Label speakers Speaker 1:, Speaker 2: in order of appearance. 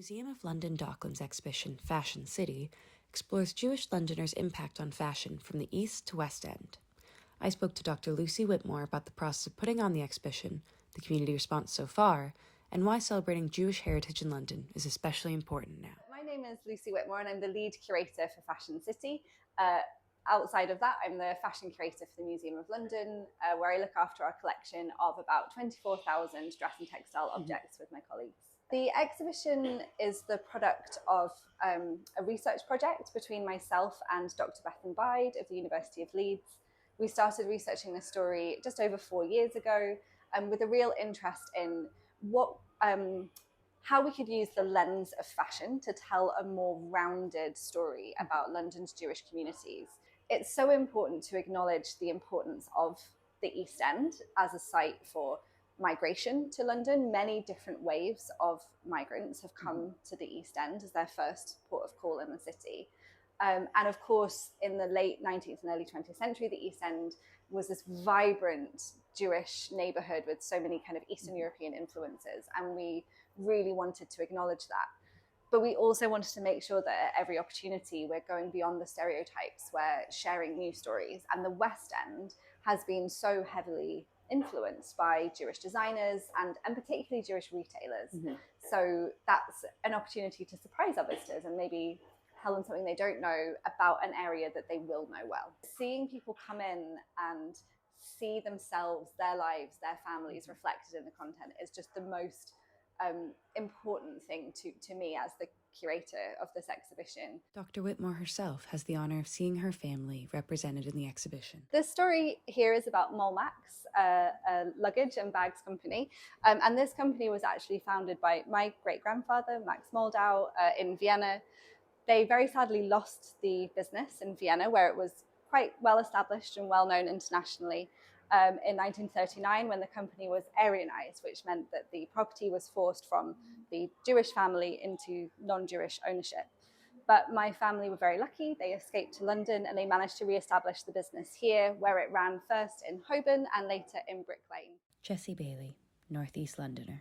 Speaker 1: Museum of London Docklands exhibition Fashion City explores Jewish Londoners' impact on fashion from the East to West End. I spoke to Dr. Lucy Whitmore about the process of putting on the exhibition, the community response so far, and why celebrating Jewish heritage in London is especially important now.
Speaker 2: My name is Lucy Whitmore and I'm the lead curator for Fashion City. Outside of that, I'm the fashion curator for the Museum of London, where I look after our collection of about 24,000 dress and textile objects with my colleagues. The exhibition is the product of a research project between myself and Dr. Bethan Bide of the University of Leeds. We started researching this story just over 4 years ago with a real interest in how we could use the lens of fashion to tell a more rounded story about London's Jewish communities. It's so important to acknowledge the importance of the East End as a site for migration to London. Many different waves of migrants have come to the East End as their first port of call in the city. And of course, in the late 19th and early 20th century, the East End was this vibrant Jewish neighborhood with so many kind of Eastern European influences. And we really wanted to acknowledge that. But we also wanted to make sure that at every opportunity, we're going beyond the stereotypes, we're sharing new stories. And the West End has been so heavily influenced by Jewish designers and particularly Jewish retailers. So that's an opportunity to surprise our visitors and maybe tell them something they don't know about an area that they will know well. Seeing people come in and see themselves, their lives, their families reflected in the content is just the most important thing to me as the curator of this exhibition.
Speaker 1: Dr. Whitmore herself has the honour of seeing her family represented in the exhibition.
Speaker 2: This story here is about Max, a luggage and bags company. And this company was actually founded by my great-grandfather, Max Moldau, in Vienna. They very sadly lost the business in Vienna, where it was quite well established and well known internationally. In 1939, when the company was Aryanized, which meant that the property was forced from the Jewish family into non-Jewish ownership. But my family were very lucky. They escaped to London and they managed to re-establish the business here, where it ran first in Holborn and later in Brick Lane.
Speaker 1: Jessie Bailey, North East Londoner.